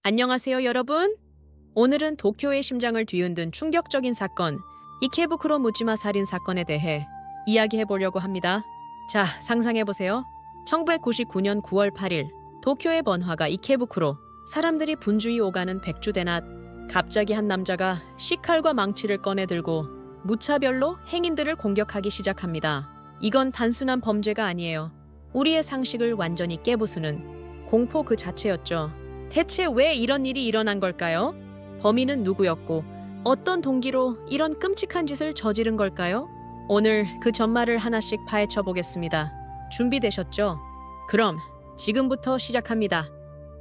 안녕하세요, 여러분. 오늘은 도쿄의 심장을 뒤흔든 충격적인 사건, 이케부쿠로 묻지마 살인 사건에 대해 이야기해보려고 합니다. 자, 상상해보세요. 1999년 9월 8일, 도쿄의 번화가 이케부쿠로, 사람들이 분주히 오가는 백주대낮, 갑자기 한 남자가 식칼과 망치를 꺼내들고 무차별로 행인들을 공격하기 시작합니다. 이건 단순한 범죄가 아니에요. 우리의 상식을 완전히 깨부수는 공포 그 자체였죠. 대체 왜 이런 일이 일어난 걸까요? 범인은 누구였고 어떤 동기로 이런 끔찍한 짓을 저지른 걸까요? 오늘 그 전말을 하나씩 파헤쳐 보겠습니다. 준비되셨죠? 그럼 지금부터 시작합니다.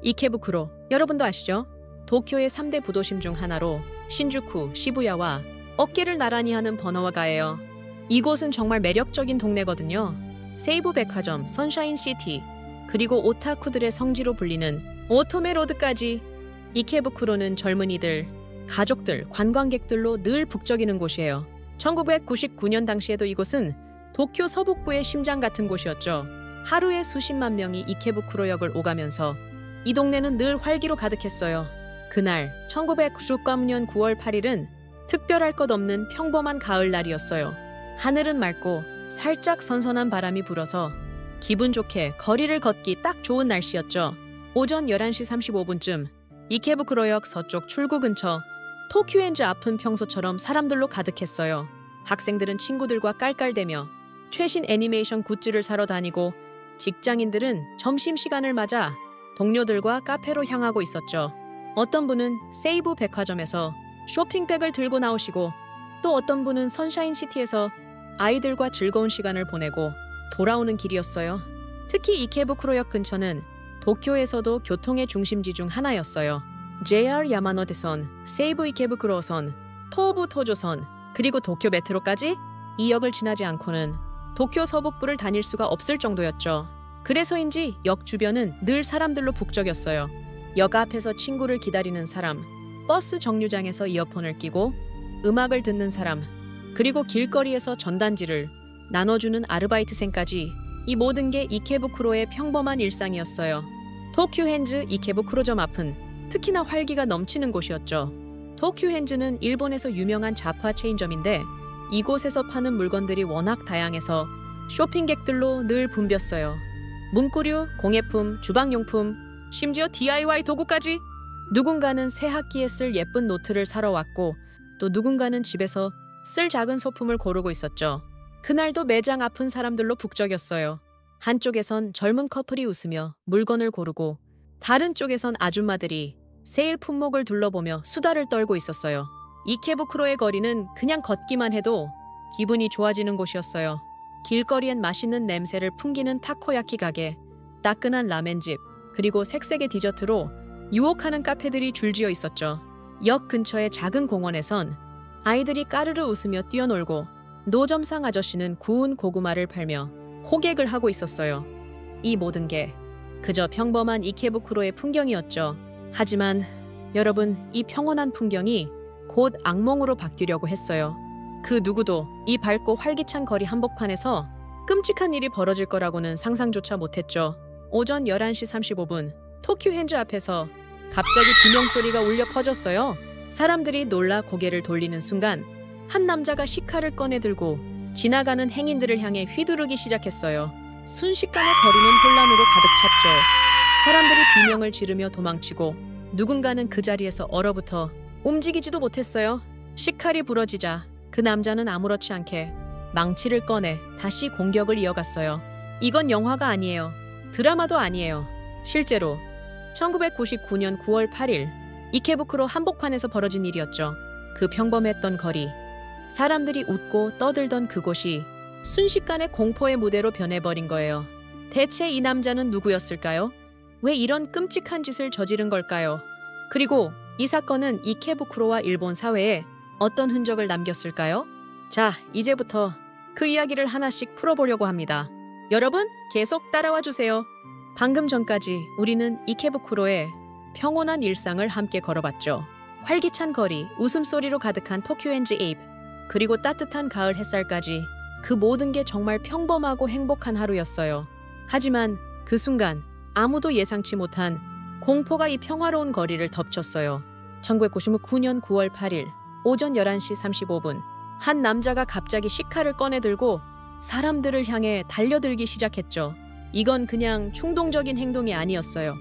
이케부쿠로, 여러분도 아시죠? 도쿄의 3대 부도심 중 하나로 신주쿠, 시부야와 어깨를 나란히 하는 번화가예요. 이곳은 정말 매력적인 동네거든요. 세이부 백화점, 선샤인시티, 그리고 오타쿠들의 성지로 불리는 오토메로드까지. 이케부쿠로는 젊은이들, 가족들, 관광객들로 늘 북적이는 곳이에요. 1999년 당시에도 이곳은 도쿄 서북부의 심장 같은 곳이었죠. 하루에 수십만 명이 이케부쿠로역을 오가면서 이 동네는 늘 활기로 가득했어요. 그날 1999년 9월 8일은 특별할 것 없는 평범한 가을날이었어요. 하늘은 맑고 살짝 선선한 바람이 불어서 기분 좋게 거리를 걷기 딱 좋은 날씨였죠. 오전 11시 35분쯤 이케부쿠로역 서쪽 출구 근처 토큐엔즈 앞은 평소처럼 사람들로 가득했어요. 학생들은 친구들과 깔깔대며 최신 애니메이션 굿즈를 사러 다니고, 직장인들은 점심시간을 맞아 동료들과 카페로 향하고 있었죠. 어떤 분은 세이부 백화점에서 쇼핑백을 들고 나오시고, 또 어떤 분은 선샤인시티에서 아이들과 즐거운 시간을 보내고 돌아오는 길이었어요. 특히 이케부쿠로역 근처는 도쿄에서도 교통의 중심지 중 하나였어요. JR 야마노테선, 세이부 이케부쿠로선, 토부 토조선, 그리고 도쿄 메트로까지 이 역을 지나지 않고는 도쿄 서북부를 다닐 수가 없을 정도였죠. 그래서인지 역 주변은 늘 사람들로 북적였어요. 역 앞에서 친구를 기다리는 사람, 버스 정류장에서 이어폰을 끼고 음악을 듣는 사람, 그리고 길거리에서 전단지를 나눠주는 아르바이트생까지, 이 모든 게 이케부쿠로의 평범한 일상이었어요. 도쿄헨즈 이케부쿠로점 앞은 특히나 활기가 넘치는 곳이었죠. 도쿄헨즈는 일본에서 유명한 자파 체인점인데, 이곳에서 파는 물건들이 워낙 다양해서 쇼핑객들로 늘 붐볐어요. 문구류, 공예품, 주방용품, 심지어 DIY 도구까지. 누군가는 새 학기에 쓸 예쁜 노트를 사러 왔고, 또 누군가는 집에서 쓸 작은 소품을 고르고 있었죠. 그날도 매장 앞은 사람들로 북적였어요. 한쪽에선 젊은 커플이 웃으며 물건을 고르고, 다른 쪽에선 아줌마들이 세일 품목을 둘러보며 수다를 떨고 있었어요. 이케부쿠로의 거리는 그냥 걷기만 해도 기분이 좋아지는 곳이었어요. 길거리엔 맛있는 냄새를 풍기는 타코야키 가게, 따끈한 라멘집, 그리고 색색의 디저트로 유혹하는 카페들이 줄지어 있었죠. 역 근처의 작은 공원에선 아이들이 까르르 웃으며 뛰어놀고, 노점상 아저씨는 구운 고구마를 팔며 호객을 하고 있었어요. 이 모든 게 그저 평범한 이케부쿠로의 풍경이었죠. 하지만 여러분, 이 평온한 풍경이 곧 악몽으로 바뀌려고 했어요. 그 누구도 이 밝고 활기찬 거리 한복판에서 끔찍한 일이 벌어질 거라고는 상상조차 못했죠. 오전 11시 35분, 토큐헨즈 앞에서 갑자기 비명소리가 울려 퍼졌어요. 사람들이 놀라 고개를 돌리는 순간 한 남자가 식칼을 꺼내들고 지나가는 행인들을 향해 휘두르기 시작했어요. 순식간에 거리는 혼란으로 가득 찼죠. 사람들이 비명을 지르며 도망치고, 누군가는 그 자리에서 얼어붙어 움직이지도 못했어요. 식칼이 부러지자 그 남자는 아무렇지 않게 망치를 꺼내 다시 공격을 이어갔어요. 이건 영화가 아니에요. 드라마도 아니에요. 실제로 1999년 9월 8일 이케부쿠로 한복판에서 벌어진 일이었죠. 그 평범했던 거리, 사람들이 웃고 떠들던 그곳이 순식간에 공포의 무대로 변해버린 거예요. 대체 이 남자는 누구였을까요? 왜 이런 끔찍한 짓을 저지른 걸까요? 그리고 이 사건은 이케부쿠로와 일본 사회에 어떤 흔적을 남겼을까요? 자, 이제부터 그 이야기를 하나씩 풀어보려고 합니다. 여러분, 계속 따라와 주세요. 방금 전까지 우리는 이케부쿠로의 평온한 일상을 함께 걸어봤죠. 활기찬 거리, 웃음소리로 가득한 토큐엔즈 에이브, 그리고 따뜻한 가을 햇살까지, 그 모든 게 정말 평범하고 행복한 하루였어요. 하지만 그 순간 아무도 예상치 못한 공포가 이 평화로운 거리를 덮쳤어요. 1999년 9월 8일 오전 11시 35분 한 남자가 갑자기 시칼을 꺼내들고 사람들을 향해 달려들기 시작했죠. 이건 그냥 충동적인 행동이 아니었어요.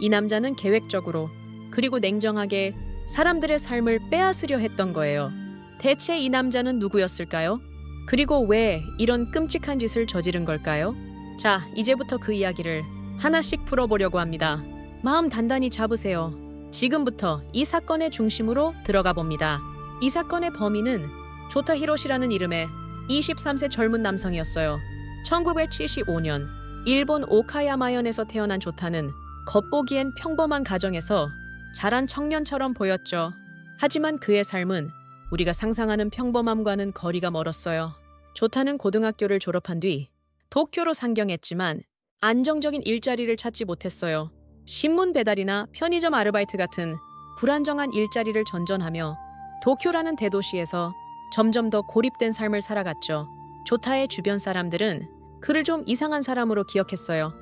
이 남자는 계획적으로 그리고 냉정하게 사람들의 삶을 빼앗으려 했던 거예요. 대체 이 남자는 누구였을까요? 그리고 왜 이런 끔찍한 짓을 저지른 걸까요? 자, 이제부터 그 이야기를 하나씩 풀어보려고 합니다. 마음 단단히 잡으세요. 지금부터 이 사건의 중심으로 들어가 봅니다. 이 사건의 범인은 조타 히로시라는 이름의 23세 젊은 남성이었어요. 1975년 일본 오카야마현에서 태어난 조타는 겉보기엔 평범한 가정에서 자란 청년처럼 보였죠. 하지만 그의 삶은 우리가 상상하는 평범함과는 거리가 멀었어요. 조타는 고등학교를 졸업한 뒤 도쿄로 상경했지만 안정적인 일자리를 찾지 못했어요. 신문 배달이나 편의점 아르바이트 같은 불안정한 일자리를 전전하며 도쿄라는 대도시에서 점점 더 고립된 삶을 살아갔죠. 조타의 주변 사람들은 그를 좀 이상한 사람으로 기억했어요.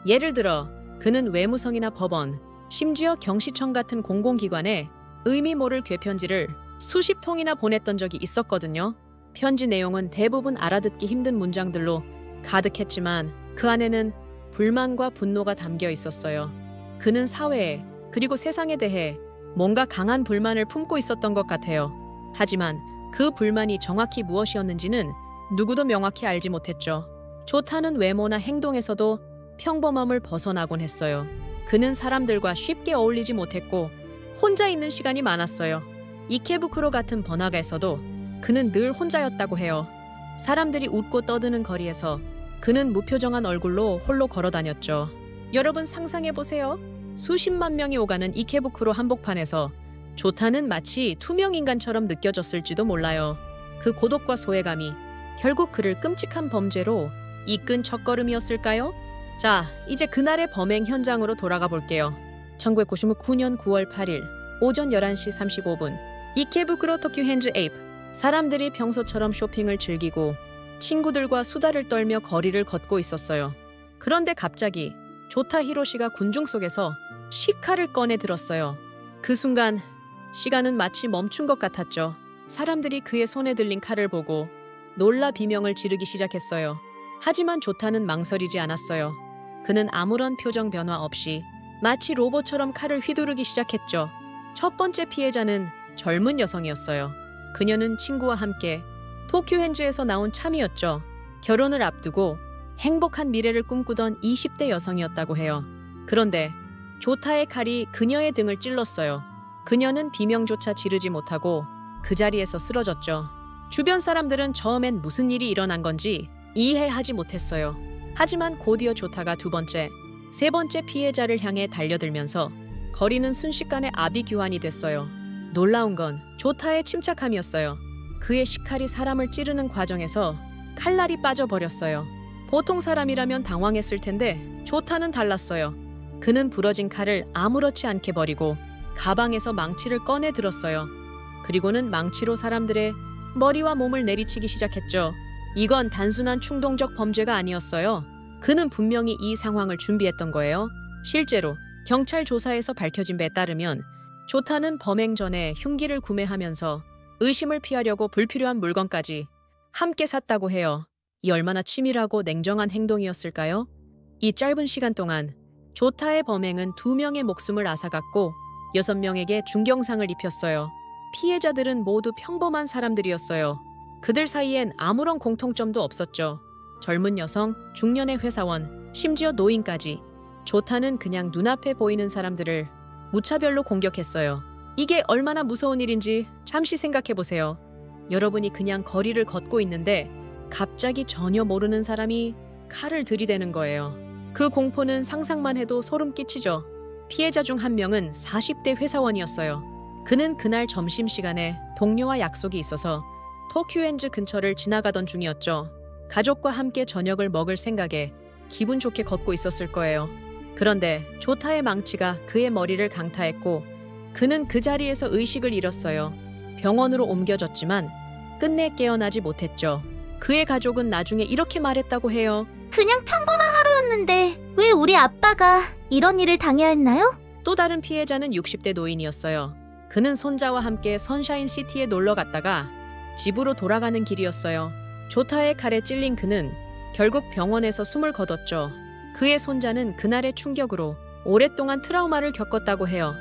예를 들어 그는 외무성이나 법원, 심지어 경시청 같은 공공기관에 의미 모를 궤편지를 수십 통이나 보냈던 적이 있었거든요. 편지 내용은 대부분 알아듣기 힘든 문장들로 가득했지만 그 안에는 불만과 분노가 담겨 있었어요. 그는 사회에 그리고 세상에 대해 뭔가 강한 불만을 품고 있었던 것 같아요. 하지만 그 불만이 정확히 무엇이었는지는 누구도 명확히 알지 못했죠. 조타는 외모나 행동에서도 평범함을 벗어나곤 했어요. 그는 사람들과 쉽게 어울리지 못했고 혼자 있는 시간이 많았어요. 이케부쿠로 같은 번화가에서도 그는 늘 혼자였다고 해요. 사람들이 웃고 떠드는 거리에서 그는 무표정한 얼굴로 홀로 걸어 다녔죠. 여러분 상상해보세요. 수십만 명이 오가는 이케부쿠로 한복판에서 조타는 마치 투명 인간처럼 느껴졌을지도 몰라요. 그 고독과 소외감이 결국 그를 끔찍한 범죄로 이끈 첫걸음이었을까요? 자, 이제 그날의 범행 현장으로 돌아가 볼게요. 1999년 9월 8일 오전 11시 35분 이케부쿠로 토큐헨즈 에이프. 사람들이 평소처럼 쇼핑을 즐기고 친구들과 수다를 떨며 거리를 걷고 있었어요. 그런데 갑자기 조타 히로시가 군중 속에서 시칼을 꺼내 들었어요. 그 순간 시간은 마치 멈춘 것 같았죠. 사람들이 그의 손에 들린 칼을 보고 놀라 비명을 지르기 시작했어요. 하지만 조타는 망설이지 않았어요. 그는 아무런 표정 변화 없이 마치 로봇처럼 칼을 휘두르기 시작했죠. 첫 번째 피해자는 젊은 여성이었어요. 그녀는 친구와 함께 토큐헨즈에서 나온 참이었죠. 결혼을 앞두고 행복한 미래를 꿈꾸던 20대 여성이었다고 해요. 그런데 조타의 칼이 그녀의 등을 찔렀어요. 그녀는 비명조차 지르지 못하고 그 자리에서 쓰러졌죠. 주변 사람들은 처음엔 무슨 일이 일어난 건지 이해하지 못했어요. 하지만 곧이어 조타가 두 번째, 세 번째 피해자를 향해 달려들면서 거리는 순식간에 아비규환이 됐어요. 놀라운 건 조타의 침착함이었어요. 그의 시칼이 사람을 찌르는 과정에서 칼날이 빠져버렸어요. 보통 사람이라면 당황했을 텐데 조타는 달랐어요. 그는 부러진 칼을 아무렇지 않게 버리고 가방에서 망치를 꺼내 들었어요. 그리고는 망치로 사람들의 머리와 몸을 내리치기 시작했죠. 이건 단순한 충동적 범죄가 아니었어요. 그는 분명히 이 상황을 준비했던 거예요. 실제로 경찰 조사에서 밝혀진 바에 따르면 조타는 범행 전에 흉기를 구매하면서 의심을 피하려고 불필요한 물건까지 함께 샀다고 해요. 이 얼마나 치밀하고 냉정한 행동이었을까요? 이 짧은 시간 동안 조타의 범행은 2명의 목숨을 앗아갔고 6명에게 중경상을 입혔어요. 피해자들은 모두 평범한 사람들이었어요. 그들 사이엔 아무런 공통점도 없었죠. 젊은 여성, 중년의 회사원, 심지어 노인까지. 조타는 그냥 눈앞에 보이는 사람들을 무차별로 공격했어요. 이게 얼마나 무서운 일인지 잠시 생각해보세요. 여러분이 그냥 거리를 걷고 있는데 갑자기 전혀 모르는 사람이 칼을 들이대는 거예요. 그 공포는 상상만 해도 소름 끼치죠. 피해자 중 한 명은 40대 회사원이었어요. 그는 그날 점심시간에 동료와 약속이 있어서 토큐엔즈 근처를 지나가던 중이었죠. 가족과 함께 저녁을 먹을 생각에 기분 좋게 걷고 있었을 거예요. 그런데 조타의 망치가 그의 머리를 강타했고 그는 그 자리에서 의식을 잃었어요. 병원으로 옮겨졌지만 끝내 깨어나지 못했죠. 그의 가족은 나중에 이렇게 말했다고 해요. 그냥 평범한 하루였는데 왜 우리 아빠가 이런 일을 당해야 했나요? 또 다른 피해자는 60대 노인이었어요. 그는 손자와 함께 선샤인 시티에 놀러 갔다가 집으로 돌아가는 길이었어요. 조타의 칼에 찔린 그는 결국 병원에서 숨을 거뒀죠. 그의 손자는 그날의 충격으로 오랫동안 트라우마를 겪었다고 해요.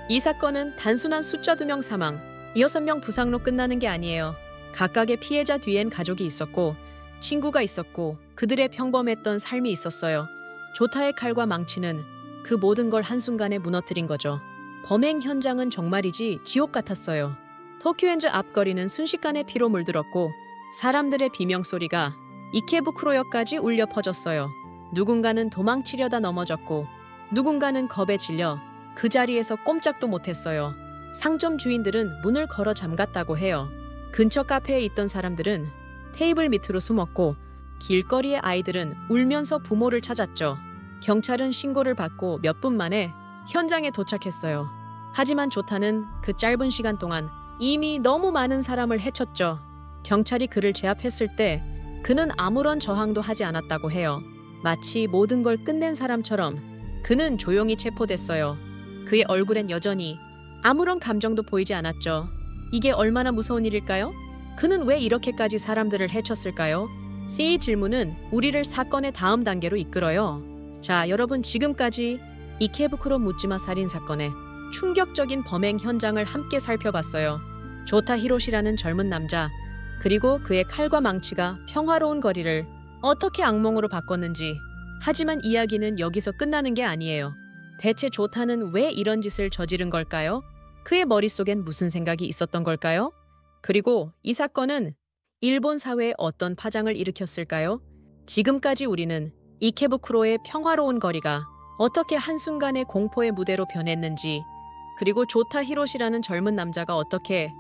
이 사건은 단순한 숫자 2명 사망, 6명 부상로 끝나는 게 아니에요. 각각의 피해자 뒤엔 가족이 있었고 친구가 있었고 그들의 평범했던 삶이 있었어요. 조타의 칼과 망치는 그 모든 걸 한순간에 무너뜨린 거죠. 범행 현장은 정말이지 지옥 같았어요. 도쿄엔즈 앞거리는 순식간에 피로 물들었고 사람들의 비명소리가 이케부쿠로역까지 울려 퍼졌어요. 누군가는 도망치려다 넘어졌고 누군가는 겁에 질려 그 자리에서 꼼짝도 못했어요. 상점 주인들은 문을 걸어 잠갔다고 해요. 근처 카페에 있던 사람들은 테이블 밑으로 숨었고 길거리의 아이들은 울면서 부모를 찾았죠. 경찰은 신고를 받고 몇 분 만에 현장에 도착했어요. 하지만 조타는 그 짧은 시간 동안 이미 너무 많은 사람을 해쳤죠. 경찰이 그를 제압했을 때 그는 아무런 저항도 하지 않았다고 해요. 마치 모든 걸 끝낸 사람처럼 그는 조용히 체포됐어요. 그의 얼굴엔 여전히 아무런 감정도 보이지 않았죠. 이게 얼마나 무서운 일일까요? 그는 왜 이렇게까지 사람들을 해쳤을까요? 이 질문은 우리를 사건의 다음 단계로 이끌어요. 자, 여러분 지금까지 이케부쿠로 묻지마 살인 사건의 충격적인 범행 현장을 함께 살펴봤어요. 조타 히로시라는 젊은 남자, 그리고 그의 칼과 망치가 평화로운 거리를 어떻게 악몽으로 바꿨는지. 하지만 이야기는 여기서 끝나는 게 아니에요. 대체 조타는 왜 이런 짓을 저지른 걸까요? 그의 머릿속엔 무슨 생각이 있었던 걸까요? 그리고 이 사건은 일본 사회에 어떤 파장을 일으켰을까요? 지금까지 우리는 이케부쿠로의 평화로운 거리가 어떻게 한순간에 공포의 무대로 변했는지, 그리고 조타 히로시라는 젊은 남자가 어떻게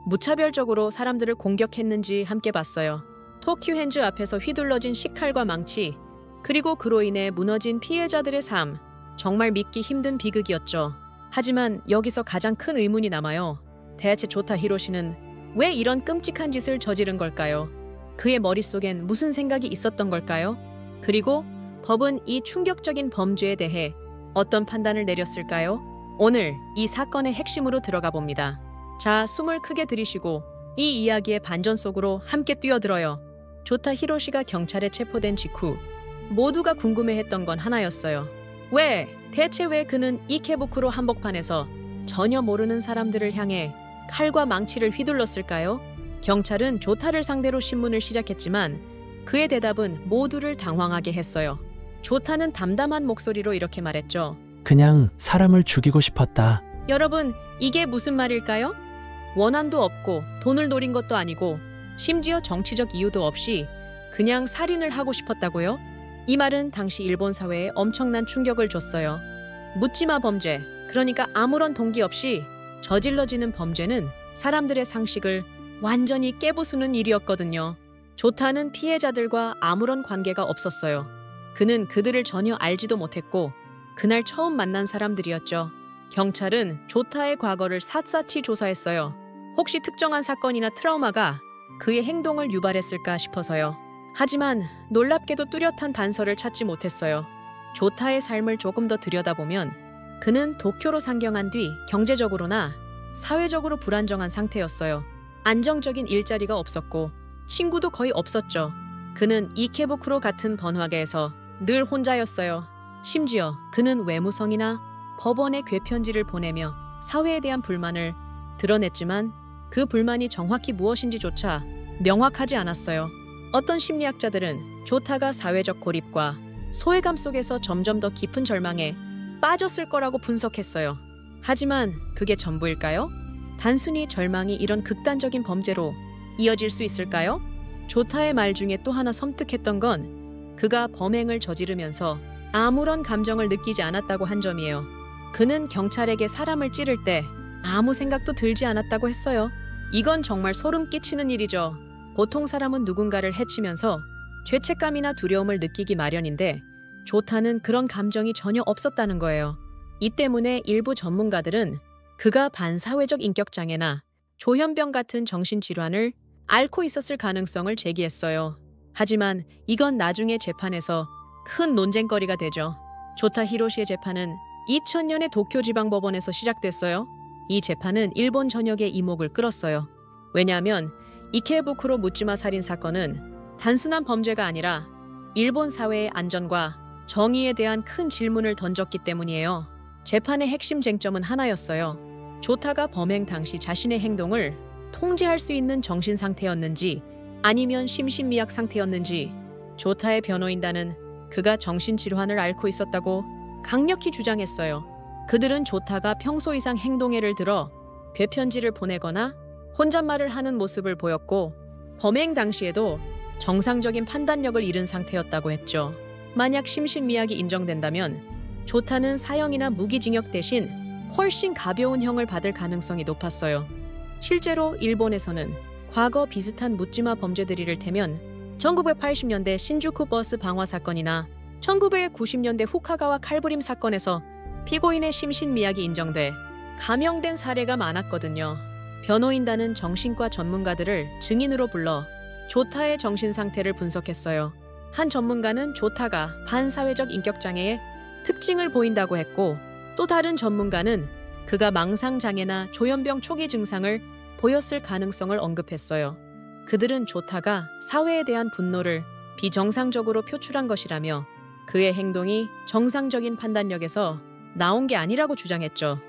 무차별적으로 사람들을 공격했는지 함께 봤어요. 도쿄엔즈 앞에서 휘둘러진 식칼과 망치, 그리고 그로 인해 무너진 피해자들의 삶, 정말 믿기 힘든 비극이었죠. 하지만 여기서 가장 큰 의문이 남아요. 대체 조타 히로시는 왜 이런 끔찍한 짓을 저지른 걸까요? 그의 머릿속엔 무슨 생각이 있었던 걸까요? 그리고 법은 이 충격적인 범죄에 대해 어떤 판단을 내렸을까요? 오늘 이 사건의 핵심으로 들어가 봅니다. 자, 숨을 크게 들이쉬고 이 이야기의 반전 속으로 함께 뛰어들어요. 조타 히로시가 경찰에 체포된 직후 모두가 궁금해했던 건 하나였어요. 대체 왜 그는 이케부쿠로 한복판에서 전혀 모르는 사람들을 향해 칼과 망치를 휘둘렀을까요? 경찰은 조타를 상대로 신문을 시작했지만 그의 대답은 모두를 당황하게 했어요. 조타는 담담한 목소리로 이렇게 말했죠. 그냥 사람을 죽이고 싶었다. 여러분, 이게 무슨 말일까요? 원한도 없고 돈을 노린 것도 아니고 심지어 정치적 이유도 없이 그냥 살인을 하고 싶었다고요? 이 말은 당시 일본 사회에 엄청난 충격을 줬어요. 묻지마 범죄, 그러니까 아무런 동기 없이 저질러지는 범죄는 사람들의 상식을 완전히 깨부수는 일이었거든요. 조타는 피해자들과 아무런 관계가 없었어요. 그는 그들을 전혀 알지도 못했고 그날 처음 만난 사람들이었죠. 경찰은 조타의 과거를 샅샅이 조사했어요. 혹시 특정한 사건이나 트라우마가 그의 행동을 유발했을까 싶어서요. 하지만 놀랍게도 뚜렷한 단서를 찾지 못했어요. 조타의 삶을 조금 더 들여다보면 그는 도쿄로 상경한 뒤 경제적으로나 사회적으로 불안정한 상태였어요. 안정적인 일자리가 없었고 친구도 거의 없었죠. 그는 이케부쿠로 같은 번화가에서 늘 혼자였어요. 심지어 그는 외무성이나 법원에 궤편지를 보내며 사회에 대한 불만을 드러냈지만 그 불만이 정확히 무엇인지조차 명확하지 않았어요. 어떤 심리학자들은 조타가 사회적 고립과 소외감 속에서 점점 더 깊은 절망에 빠졌을 거라고 분석했어요. 하지만 그게 전부일까요? 단순히 절망이 이런 극단적인 범죄로 이어질 수 있을까요? 조타의 말 중에 또 하나 섬뜩했던 건 그가 범행을 저지르면서 아무런 감정을 느끼지 않았다고 한 점이에요. 그는 경찰에게 사람을 찌를 때 아무 생각도 들지 않았다고 했어요. 이건 정말 소름 끼치는 일이죠. 보통 사람은 누군가를 해치면서 죄책감이나 두려움을 느끼기 마련인데 조타는 그런 감정이 전혀 없었다는 거예요. 이 때문에 일부 전문가들은 그가 반사회적 인격장애나 조현병 같은 정신질환을 앓고 있었을 가능성을 제기했어요. 하지만 이건 나중에 재판에서 큰 논쟁거리가 되죠. 조타 히로시의 재판은 2000년에 도쿄지방법원에서 시작됐어요. 이 재판은 일본 전역의 이목을 끌었어요. 왜냐하면 이케부쿠로 묻지마 살인 사건은 단순한 범죄가 아니라 일본 사회의 안전과 정의에 대한 큰 질문을 던졌기 때문이에요. 재판의 핵심 쟁점은 하나였어요. 조타가 범행 당시 자신의 행동을 통제할 수 있는 정신 상태였는지 아니면 심신미약 상태였는지. 조타의 변호인단은 그가 정신질환을 앓고 있었다고 강력히 주장했어요. 그들은 조타가 평소 이상 행동에를 들어 괴편지를 보내거나 혼잣말을 하는 모습을 보였고 범행 당시에도 정상적인 판단력을 잃은 상태였다고 했죠. 만약 심신미약이 인정된다면 조타는 사형이나 무기징역 대신 훨씬 가벼운 형을 받을 가능성이 높았어요. 실제로 일본에서는 과거 비슷한 묻지마 범죄들을 이를테면 1980년대 신주쿠 버스 방화 사건이나 1990년대 후카가와 칼부림 사건에서 피고인의 심신미약이 인정돼 감형된 사례가 많았거든요. 변호인단은 정신과 전문가들을 증인으로 불러 조타의 정신 상태를 분석했어요. 한 전문가는 조타가 반사회적 인격장애의 특징을 보인다고 했고, 또 다른 전문가는 그가 망상장애나 조현병 초기 증상을 보였을 가능성을 언급했어요. 그들은 조타가 사회에 대한 분노를 비정상적으로 표출한 것이라며 그의 행동이 정상적인 판단력에서 나온 게 아니라고 주장했죠.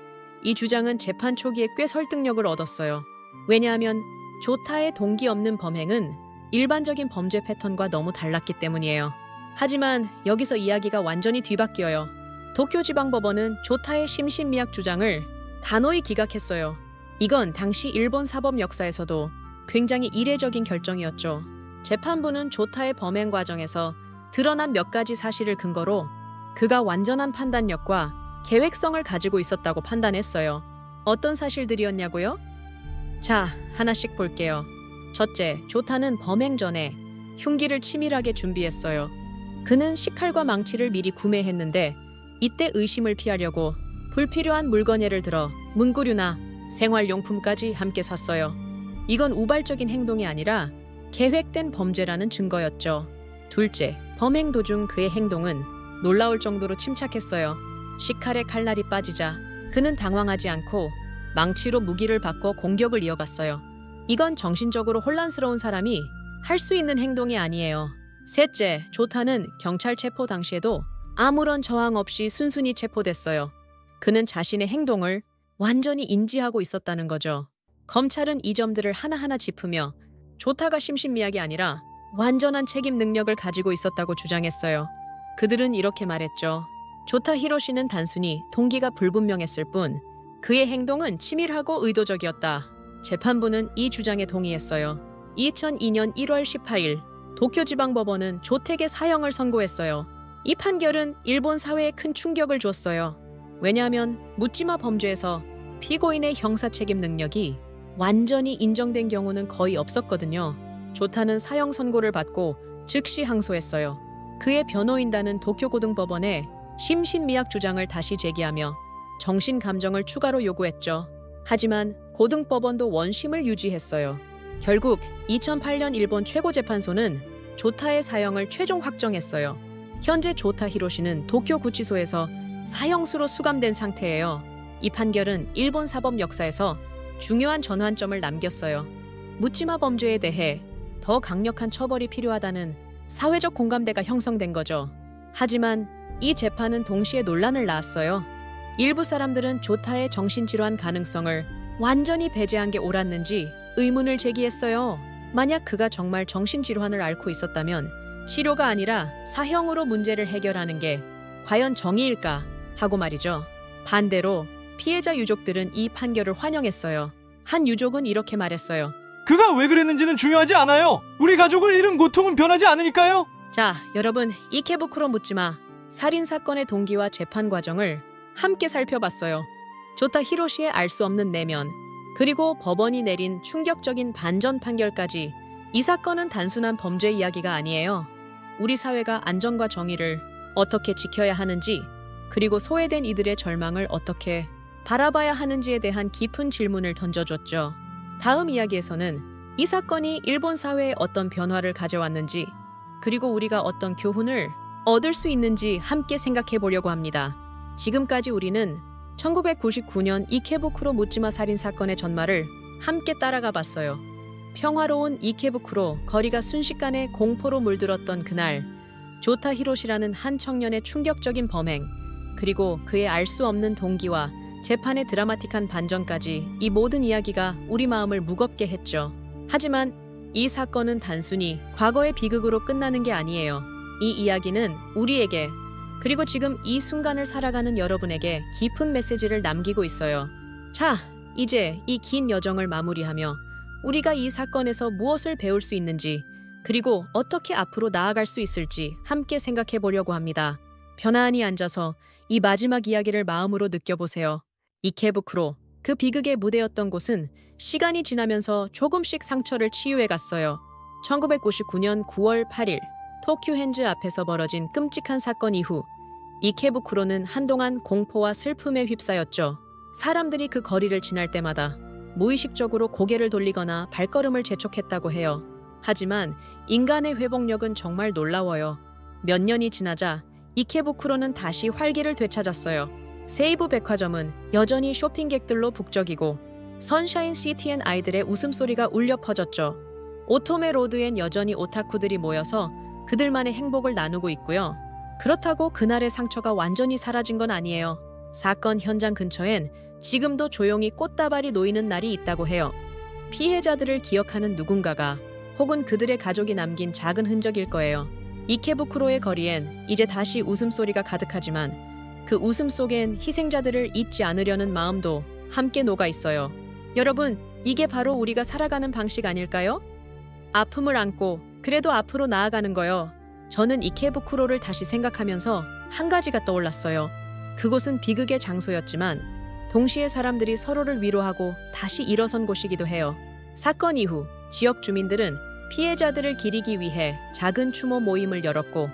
이 주장은 재판 초기에 꽤 설득력을 얻었어요. 왜냐하면 조타의 동기 없는 범행은 일반적인 범죄 패턴과 너무 달랐기 때문이에요. 하지만 여기서 이야기가 완전히 뒤바뀌어요. 도쿄지방법원은 조타의 심신미약 주장을 단호히 기각했어요. 이건 당시 일본 사법 역사에서도 굉장히 이례적인 결정이었죠. 재판부는 조타의 범행 과정에서 드러난 몇 가지 사실을 근거로 그가 완전한 판단력과 계획성을 가지고 있었다고 판단했어요. 어떤 사실들이었냐고요? 자, 하나씩 볼게요. 첫째, 조타는 범행 전에 흉기를 치밀하게 준비했어요. 그는 식칼과 망치를 미리 구매했는데 이때 의심을 피하려고 불필요한 물건 예를 들어 문구류나 생활용품까지 함께 샀어요. 이건 우발적인 행동이 아니라 계획된 범죄라는 증거였죠. 둘째, 범행 도중 그의 행동은 놀라울 정도로 침착했어요. 식칼에 칼날이 빠지자 그는 당황하지 않고 망치로 무기를 바꿔 공격을 이어갔어요. 이건 정신적으로 혼란스러운 사람이 할 수 있는 행동이 아니에요. 셋째, 조타는 경찰 체포 당시에도 아무런 저항 없이 순순히 체포됐어요. 그는 자신의 행동을 완전히 인지하고 있었다는 거죠. 검찰은 이 점들을 하나하나 짚으며 조타가 심신미약이 아니라 완전한 책임 능력을 가지고 있었다고 주장했어요. 그들은 이렇게 말했죠. 조타 히로시는 단순히 동기가 불분명했을 뿐 그의 행동은 치밀하고 의도적이었다. 재판부는 이 주장에 동의했어요. 2002년 1월 18일 도쿄지방법원은 조택의 사형을 선고했어요. 이 판결은 일본 사회에 큰 충격을 줬어요. 왜냐하면 묻지마 범죄에서 피고인의 형사책임 능력이 완전히 인정된 경우는 거의 없었거든요. 조타는 사형 선고를 받고 즉시 항소했어요. 그의 변호인단은 도쿄고등법원에 심신미약 주장을 다시 제기하며 정신감정을 추가로 요구했죠. 하지만 고등법원도 원심을 유지했어요. 결국 2008년 일본 최고재판소는 조타의 사형을 최종 확정했어요. 현재 조타 히로시는 도쿄구치소에서 사형수로 수감된 상태예요. 이 판결은 일본 사법 역사에서 중요한 전환점을 남겼어요. 묻지마 범죄에 대해 더 강력한 처벌이 필요하다는 사회적 공감대가 형성된 거죠. 하지만 이 재판은 동시에 논란을 낳았어요. 일부 사람들은 조타의 정신질환 가능성을 완전히 배제한 게 옳았는지 의문을 제기했어요. 만약 그가 정말 정신질환을 앓고 있었다면 치료가 아니라 사형으로 문제를 해결하는 게 과연 정의일까 하고 말이죠. 반대로 피해자 유족들은 이 판결을 환영했어요. 한 유족은 이렇게 말했어요. 그가 왜 그랬는지는 중요하지 않아요. 우리 가족을 잃은 고통은 변하지 않으니까요. 자, 여러분, 이케부쿠로 묻지마 살인 사건의 동기와 재판 과정을 함께 살펴봤어요. 조타 히로시의 알 수 없는 내면, 그리고 법원이 내린 충격적인 반전 판결까지. 이 사건은 단순한 범죄 이야기가 아니에요. 우리 사회가 안전과 정의를 어떻게 지켜야 하는지, 그리고 소외된 이들의 절망을 어떻게 바라봐야 하는지에 대한 깊은 질문을 던져줬죠. 다음 이야기에서는 이 사건이 일본 사회에 어떤 변화를 가져왔는지, 그리고 우리가 어떤 교훈을 얻을 수 있는지 함께 생각해 보려고 합니다. 지금까지 우리는 1999년 이케부쿠로 묻지마 살인 사건의 전말을 함께 따라가 봤어요. 평화로운 이케부쿠로 거리가 순식간에 공포로 물들었던 그날, 조타 히로시라는 한 청년의 충격적인 범행, 그리고 그의 알 수 없는 동기와 재판의 드라마틱한 반전까지 이 모든 이야기가 우리 마음을 무겁게 했죠. 하지만 이 사건은 단순히 과거의 비극으로 끝나는 게 아니에요. 이 이야기는 우리에게, 그리고 지금 이 순간을 살아가는 여러분에게 깊은 메시지를 남기고 있어요. 자, 이제 이 긴 여정을 마무리하며 우리가 이 사건에서 무엇을 배울 수 있는지, 그리고 어떻게 앞으로 나아갈 수 있을지 함께 생각해 보려고 합니다. 편안히 앉아서 이 마지막 이야기를 마음으로 느껴보세요. 이케부쿠로, 그 비극의 무대였던 곳은 시간이 지나면서 조금씩 상처를 치유해 갔어요. 1999년 9월 8일 도쿄 헨즈 앞에서 벌어진 끔찍한 사건 이후 이케부쿠로는 한동안 공포와 슬픔에 휩싸였죠. 사람들이 그 거리를 지날 때마다 무의식적으로 고개를 돌리거나 발걸음을 재촉했다고 해요. 하지만 인간의 회복력은 정말 놀라워요. 몇 년이 지나자 이케부쿠로는 다시 활기를 되찾았어요. 세이브 백화점은 여전히 쇼핑객들로 북적이고 선샤인 시티엔 아이들의 웃음소리가 울려 퍼졌죠. 오토메 로드엔 여전히 오타쿠들이 모여서 그들만의 행복을 나누고 있고요. 그렇다고 그날의 상처가 완전히 사라진 건 아니에요. 사건 현장 근처엔 지금도 조용히 꽃다발이 놓이는 날이 있다고 해요. 피해자들을 기억하는 누군가가, 혹은 그들의 가족이 남긴 작은 흔적일 거예요. 이케부쿠로의 거리엔 이제 다시 웃음소리가 가득하지만 그 웃음 속엔 희생자들을 잊지 않으려는 마음도 함께 녹아 있어요. 여러분, 이게 바로 우리가 살아가는 방식 아닐까요? 아픔을 안고 그래도 앞으로 나아가는 거요. 저는 이케부쿠로를 다시 생각하면서 한 가지가 떠올랐어요. 그곳은 비극의 장소였지만 동시에 사람들이 서로를 위로하고 다시 일어선 곳이기도 해요. 사건 이후 지역 주민들은 피해자들을 기리기 위해 작은 추모 모임을 열었고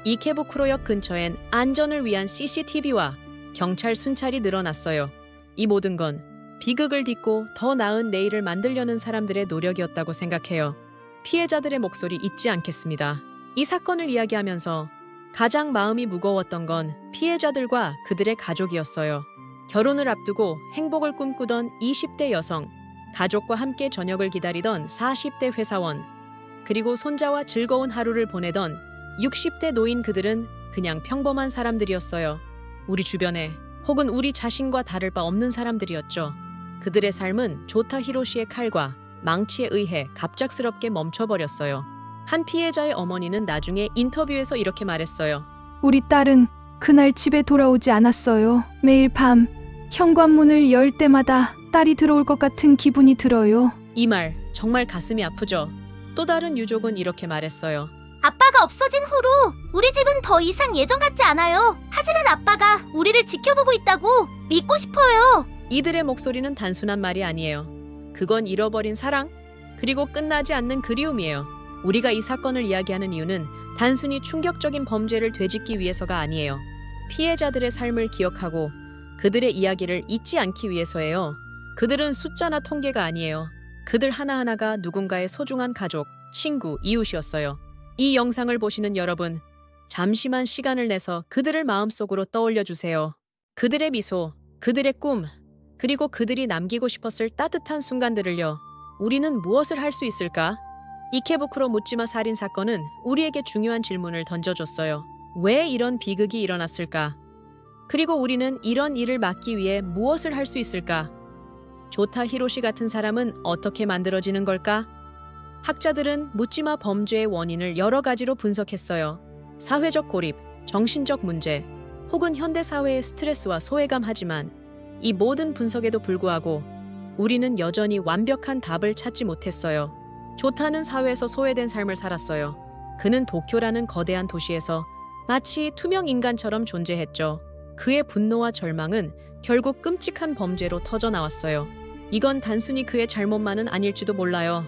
이케부쿠로역 근처엔 안전을 위한 CCTV와 경찰 순찰이 늘어났어요. 이 모든 건 비극을 딛고 더 나은 내일을 만들려는 사람들의 노력이었다고 생각해요. 피해자들의 목소리 잊지 않겠습니다. 이 사건을 이야기하면서 가장 마음이 무거웠던 건 피해자들과 그들의 가족이었어요. 결혼을 앞두고 행복을 꿈꾸던 20대 여성, 가족과 함께 저녁을 기다리던 40대 회사원, 그리고 손자와 즐거운 하루를 보내던 60대 노인, 그들은 그냥 평범한 사람들이었어요. 우리 주변에, 혹은 우리 자신과 다를 바 없는 사람들이었죠. 그들의 삶은 조타 히로시의 칼과 망치에 의해 갑작스럽게 멈춰버렸어요. 한 피해자의 어머니는 나중에 인터뷰에서 이렇게 말했어요. 우리 딸은 그날 집에 돌아오지 않았어요. 매일 밤 현관문을 열 때마다 딸이 들어올 것 같은 기분이 들어요. 이 말 정말 가슴이 아프죠. 또 다른 유족은 이렇게 말했어요. 아빠가 없어진 후로 우리 집은 더 이상 예전 같지 않아요. 하지만 아빠가 우리를 지켜보고 있다고 믿고 싶어요. 이들의 목소리는 단순한 말이 아니에요. 그건 잃어버린 사랑, 그리고 끝나지 않는 그리움이에요. 우리가 이 사건을 이야기하는 이유는 단순히 충격적인 범죄를 되짚기 위해서가 아니에요. 피해자들의 삶을 기억하고 그들의 이야기를 잊지 않기 위해서예요. 그들은 숫자나 통계가 아니에요. 그들 하나하나가 누군가의 소중한 가족, 친구, 이웃이었어요. 이 영상을 보시는 여러분, 잠시만 시간을 내서 그들을 마음속으로 떠올려 주세요. 그들의 미소, 그들의 꿈, 그리고 그들이 남기고 싶었을 따뜻한 순간들을요. 우리는 무엇을 할 수 있을까? 이케부쿠로 묻지마 살인 사건은 우리에게 중요한 질문을 던져줬어요. 왜 이런 비극이 일어났을까? 그리고 우리는 이런 일을 막기 위해 무엇을 할 수 있을까? 조타 히로시 같은 사람은 어떻게 만들어지는 걸까? 학자들은 묻지마 범죄의 원인을 여러 가지로 분석했어요. 사회적 고립, 정신적 문제, 혹은 현대 사회의 스트레스와 소외감. 하지만 이 모든 분석에도 불구하고 우리는 여전히 완벽한 답을 찾지 못했어요. 조타는 사회에서 소외된 삶을 살았어요. 그는 도쿄라는 거대한 도시에서 마치 투명 인간처럼 존재했죠. 그의 분노와 절망은 결국 끔찍한 범죄로 터져나왔어요. 이건 단순히 그의 잘못만은 아닐지도 몰라요.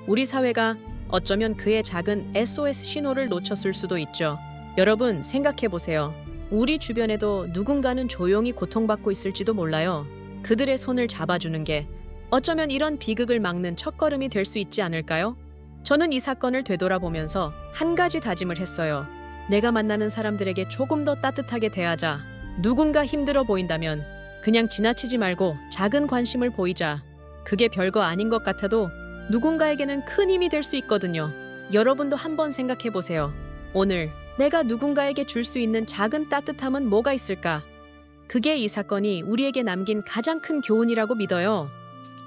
우리 사회가 어쩌면 그의 작은 SOS 신호를 놓쳤을 수도 있죠. 여러분, 생각해보세요. 우리 주변에도 누군가는 조용히 고통받고 있을지도 몰라요. 그들의 손을 잡아주는 게 어쩌면 이런 비극을 막는 첫걸음이 될 수 있지 않을까요? 저는 이 사건을 되돌아보면서 한 가지 다짐을 했어요. 내가 만나는 사람들에게 조금 더 따뜻하게 대하자. 누군가 힘들어 보인다면 그냥 지나치지 말고 작은 관심을 보이자. 그게 별거 아닌 것 같아도 누군가에게는 큰 힘이 될 수 있거든요. 여러분도 한번 생각해 보세요. 오늘 내가 누군가에게 줄 수 있는 작은 따뜻함은 뭐가 있을까? 그게 이 사건이 우리에게 남긴 가장 큰 교훈이라고 믿어요.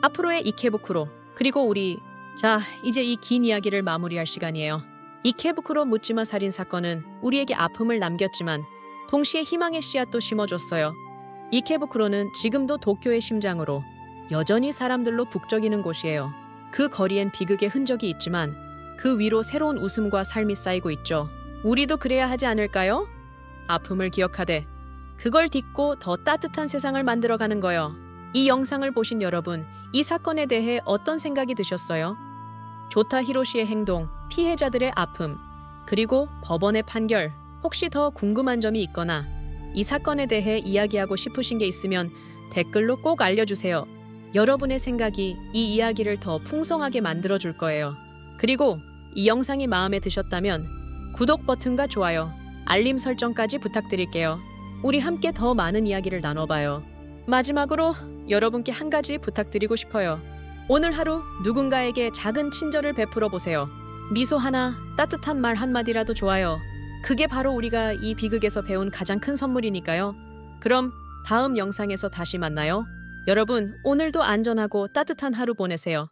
앞으로의 이케부쿠로, 그리고 우리, 자, 이제 이 긴 이야기를 마무리할 시간이에요. 이케부쿠로 묻지마 살인 사건은 우리에게 아픔을 남겼지만 동시에 희망의 씨앗도 심어줬어요. 이케부쿠로는 지금도 도쿄의 심장으로 여전히 사람들로 북적이는 곳이에요. 그 거리엔 비극의 흔적이 있지만 그 위로 새로운 웃음과 삶이 쌓이고 있죠. 우리도 그래야 하지 않을까요? 아픔을 기억하되 그걸 딛고 더 따뜻한 세상을 만들어가는 거요. 이 영상을 보신 여러분, 이 사건에 대해 어떤 생각이 드셨어요? 조타 히로시의 행동, 피해자들의 아픔, 그리고 법원의 판결, 혹시 더 궁금한 점이 있거나 이 사건에 대해 이야기하고 싶으신 게 있으면 댓글로 꼭 알려주세요. 여러분의 생각이 이 이야기를 더 풍성하게 만들어줄 거예요. 그리고 이 영상이 마음에 드셨다면 구독 버튼과 좋아요, 알림 설정까지 부탁드릴게요. 우리 함께 더 많은 이야기를 나눠봐요. 마지막으로 여러분께 한 가지 부탁드리고 싶어요. 오늘 하루 누군가에게 작은 친절을 베풀어 보세요. 미소 하나, 따뜻한 말 한마디라도 좋아요. 그게 바로 우리가 이 비극에서 배운 가장 큰 선물이니까요. 그럼 다음 영상에서 다시 만나요. 여러분, 오늘도 안전하고 따뜻한 하루 보내세요.